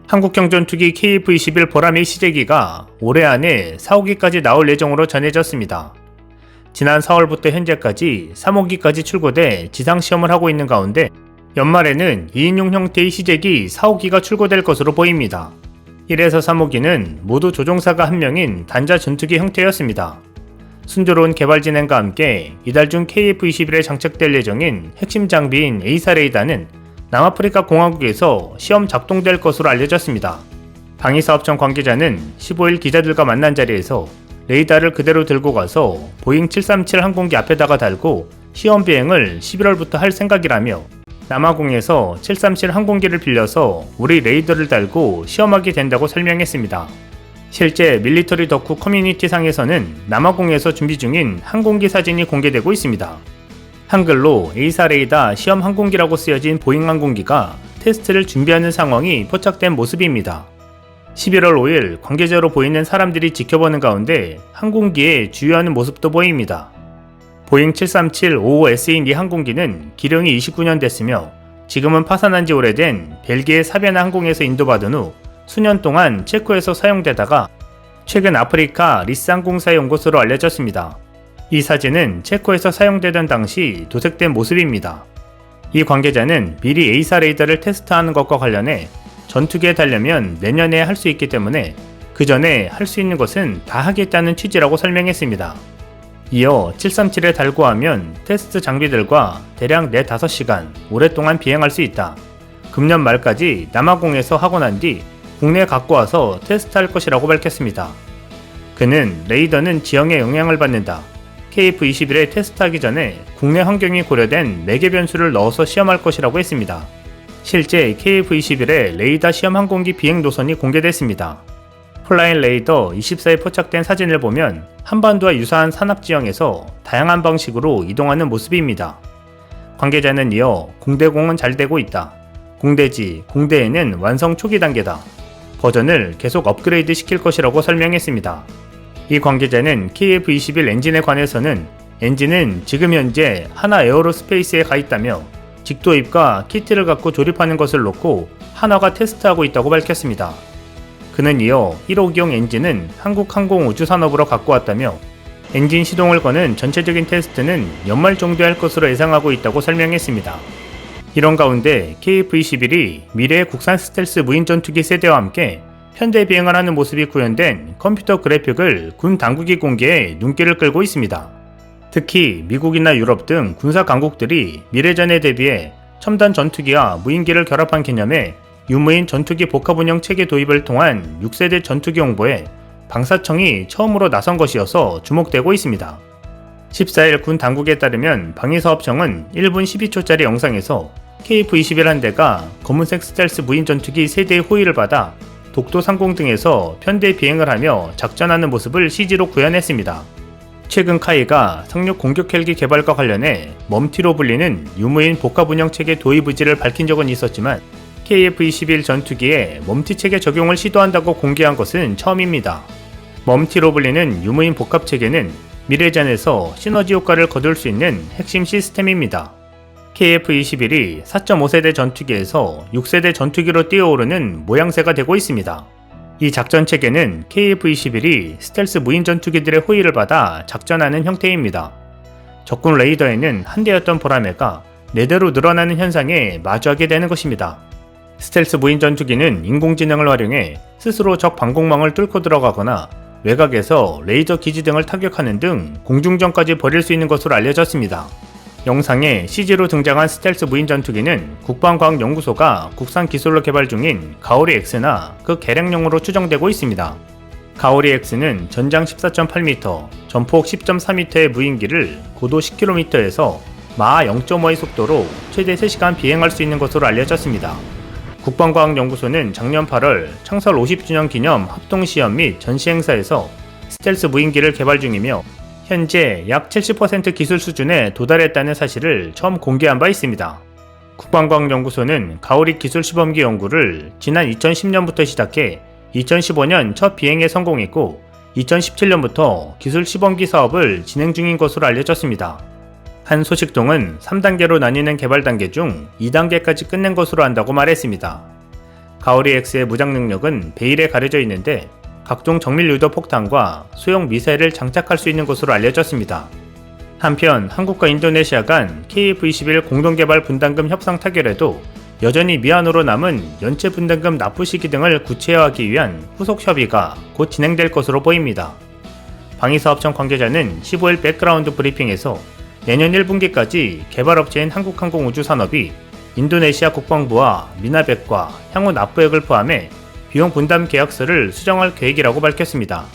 한국형 전투기 KF-21 보라매 시제기가 올해 안에 4호기까지 나올 예정으로 전해졌습니다. 지난 4월부터 현재까지 3호기까지 출고돼 지상시험을 하고 있는 가운데 연말에는 2인용 형태의 시제기 4호기가 출고될 것으로 보입니다. 1에서 3호기는 모두 조종사가 한 명인 단자 전투기 형태였습니다. 순조로운 개발 진행과 함께 이달 중 KF-21에 장착될 예정인 핵심 장비인 A사 레이더는 남아프리카 공화국에서 시험 작동될 것으로 알려졌습니다. 방위사업청 관계자는 15일 기자들과 만난 자리에서 레이더를 그대로 들고 가서 보잉 737 항공기 앞에다가 달고 시험 비행을 11월부터 할 생각이라며 남아공에서 737 항공기를 빌려서 우리 레이더를 달고 시험하게 된다고 설명했습니다. 실제 밀리터리 덕후 커뮤니티 상에서는 남아공에서 준비 중인 항공기 사진이 공개되고 있습니다. 한글로 A사 레이더 시험 항공기라고 쓰여진 보잉 항공기가 테스트를 준비하는 상황이 포착된 모습입니다. 11월 5일 관계자로 보이는 사람들이 지켜보는 가운데 항공기에 주유하는 모습도 보입니다. 보잉 737-55SE인 이 항공기는 기령이 29년 됐으며 지금은 파산한 지 오래된 벨기에 사베나 항공에서 인도받은 후 수년 동안 체코에서 사용되다가 최근 아프리카 리스 항공사에 온 것으로 알려졌습니다. 이 사진은 체코에서 사용되던 당시 도색된 모습입니다. 이 관계자는 미리 A사 레이더를 테스트하는 것과 관련해 전투기에 달려면 내년에 할 수 있기 때문에 그 전에 할 수 있는 것은 다 하겠다는 취지라고 설명했습니다. 이어 737에 달고 하면 테스트 장비들과 대략 4-5시간 오랫동안 비행할 수 있다. 금년 말까지 남아공에서 하고 난 뒤 국내에 갖고 와서 테스트할 것이라고 밝혔습니다. 그는 레이더는 지형에 영향을 받는다. KF-21에 테스트하기 전에 국내 환경이 고려된 매개 변수를 넣어서 시험할 것이라고 했습니다. 실제 KF-21의 레이더 시험 항공기 비행 노선이 공개됐습니다. 플라인 레이더 24에 포착된 사진을 보면 한반도와 유사한 산악지형에서 다양한 방식으로 이동하는 모습입니다. 관계자는 이어 공대공은 잘 되고 있다. 공대에는 완성 초기 단계다. 버전을 계속 업그레이드 시킬 것이라고 설명했습니다. 이 관계자는 KF-21 엔진에 관해서는 엔진은 지금 현재 하나 에어로스페이스에 가 있다며 직도입과 키트를 갖고 조립하는 것을 놓고 한화가 테스트하고 있다고 밝혔습니다. 그는 이어 1호기용 엔진은 한국항공우주산업으로 갖고 왔다며 엔진 시동을 거는 전체적인 테스트는 연말 정도에 할 것으로 예상하고 있다고 설명했습니다. 이런 가운데 KF-21이 미래의 국산 스텔스 무인 전투기 세대와 함께 현대 비행을 하는 모습이 구현된 컴퓨터 그래픽을 군 당국이 공개해 눈길을 끌고 있습니다. 특히 미국이나 유럽 등 군사 강국들이 미래전에 대비해 첨단 전투기와 무인기를 결합한 개념의 유무인 전투기 복합 운영 체계 도입을 통한 6세대 전투기 홍보에 방사청이 처음으로 나선 것이어서 주목되고 있습니다. 14일 군 당국에 따르면 방위사업청은 1분 12초짜리 영상에서 KF-21 한 대가 검은색 스텔스 무인 전투기 3대의 호의를 받아 독도 상공 등에서 편대 비행을 하며 작전하는 모습을 CG로 구현했습니다. 최근 카이가 상륙 공격 헬기 개발과 관련해 멈티로 불리는 유무인 복합 운영체계 도입 의지를 밝힌 적은 있었지만 KF-21 전투기에 멈티 체계 적용을 시도한다고 공개한 것은 처음입니다. 멈티로 불리는 유무인 복합 체계는 미래전에서 시너지 효과를 거둘 수 있는 핵심 시스템입니다. KF-21이 4.5세대 전투기에서 6세대 전투기로 뛰어오르는 모양새가 되고 있습니다. 이 작전 체계는 KF-21이 스텔스 무인 전투기들의 호의를 받아 작전하는 형태입니다. 적군 레이더에는 한 대였던 보라매가 4대로 늘어나는 현상에 마주하게 되는 것입니다. 스텔스 무인 전투기는 인공지능을 활용해 스스로 적 방공망을 뚫고 들어가거나 외곽에서 레이더 기지 등을 타격하는 등 공중전까지 벌일 수 있는 것으로 알려졌습니다. 영상에 CG로 등장한 스텔스 무인 전투기는 국방과학연구소가 국산 기술로 개발 중인 가오리-X나 그 개량용으로 추정되고 있습니다. 가오리-X는 전장 14.8m, 전폭 10.4m의 무인기를 고도 10km에서 마하 0.5의 속도로 최대 3시간 비행할 수 있는 것으로 알려졌습니다. 국방과학연구소는 작년 8월 창설 50주년 기념 합동시험 및 전시행사에서 스텔스 무인기를 개발 중이며 현재 약 70% 기술 수준에 도달했다는 사실을 처음 공개한 바 있습니다. 국방과학연구소는 가오리 기술시범기 연구를 지난 2010년부터 시작해 2015년 첫 비행에 성공했고 2017년부터 기술시범기 사업을 진행 중인 것으로 알려졌습니다. 한 소식통은 3단계로 나뉘는 개발 단계 중 2단계까지 끝낸 것으로 안다고 말했습니다. 가오리-X의 무장 능력은 베일에 가려져 있는데 각종 정밀 유도 폭탄과 소형 미사일을 장착할 수 있는 것으로 알려졌습니다. 한편 한국과 인도네시아 간 KF-21 공동개발 분담금 협상 타결에도 여전히 미완으로 남은 연체 분담금 납부 시기 등을 구체화하기 위한 후속 협의가 곧 진행될 것으로 보입니다. 방위사업청 관계자는 15일 백그라운드 브리핑에서 내년 1분기까지 개발업체인 한국항공우주산업이 인도네시아 국방부와 미나백과 향후 납부액을 포함해 비용 분담 계약서를 수정할 계획이라고 밝혔습니다.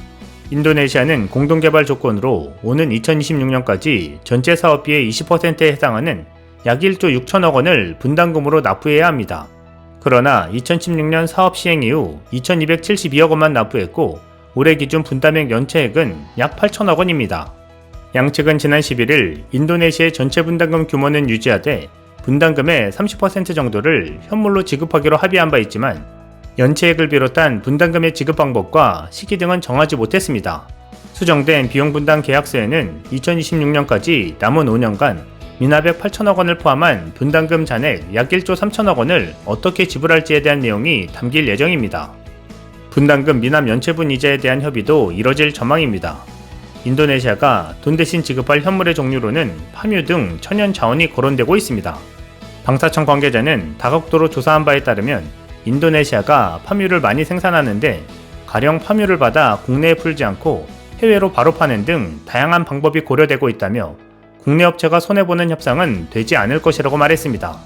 인도네시아는 공동개발 조건으로 오는 2026년까지 전체 사업비의 20%에 해당하는 약 1조 6천억 원을 분담금으로 납부해야 합니다. 그러나 2016년 사업 시행 이후 2272억 원만 납부했고 올해 기준 분담액 연체액은 약 8천억 원입니다. 양측은 지난 11일 인도네시아의 전체 분담금 규모는 유지하되 분담금의 30% 정도를 현물로 지급하기로 합의한 바 있지만 연체액을 비롯한 분담금의 지급 방법과 시기 등은 정하지 못했습니다. 수정된 비용 분담 계약서에는 2026년까지 남은 5년간 미납액 8천억 원을 포함한 분담금 잔액 약 1조 3천억 원을 어떻게 지불할지에 대한 내용이 담길 예정입니다. 분담금 미납 연체분 이자에 대한 협의도 이뤄질 전망입니다. 인도네시아가 돈 대신 지급할 현물의 종류로는 파묘 등 천연 자원이 거론되고 있습니다. 방사청 관계자는 다각도로 조사한 바에 따르면 인도네시아가 파묘를 많이 생산하는데 가령 파묘를 받아 국내에 풀지 않고 해외로 바로 파는 등 다양한 방법이 고려되고 있다며 국내 업체가 손해보는 협상은 되지 않을 것이라고 말했습니다.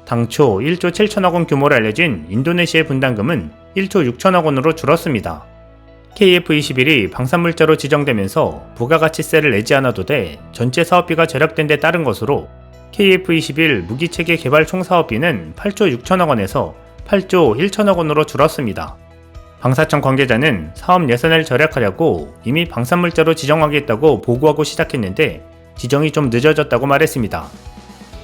당초 1조 7천억 원 규모로 알려진 인도네시아의 분담금은 1조 6천억 원으로 줄었습니다. KF-21이 방산물자로 지정되면서 부가가치세를 내지 않아도 돼 전체 사업비가 절약된 데 따른 것으로 KF-21 무기체계 개발 총사업비는 8조 6천억 원에서 8조 1천억 원으로 줄었습니다. 방사청 관계자는 사업 예산을 절약하려고 이미 방산물자로 지정하겠다고 보고하고 시작했는데 지정이 좀 늦어졌다고 말했습니다.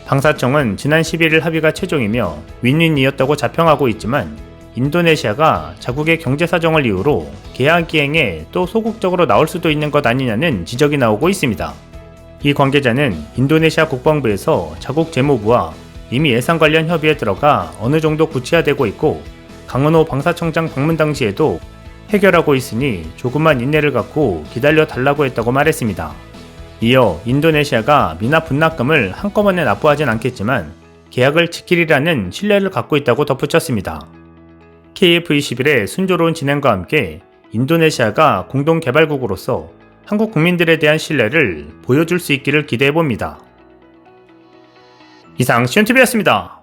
방사청은 지난 11일 합의가 최종이며 윈윈이었다고 자평하고 있지만 인도네시아가 자국의 경제 사정을 이유로 계약 이행에 또 소극적으로 나올 수도 있는 것 아니냐는 지적이 나오고 있습니다. 이 관계자는 인도네시아 국방부에서 자국 재무부와 이미 예산 관련 협의에 들어가 어느 정도 구체화되고 있고 강은호 방사청장 방문 당시에도 해결하고 있으니 조금만 인내를 갖고 기다려 달라고 했다고 말했습니다. 이어 인도네시아가 미납 분납금을 한꺼번에 납부하진 않겠지만 계약을 지키리라는 신뢰를 갖고 있다고 덧붙였습니다. KF-21의 순조로운 진행과 함께 인도네시아가 공동개발국으로서 한국 국민들에 대한 신뢰를 보여줄 수 있기를 기대해봅니다. 이상 시온TV였습니다.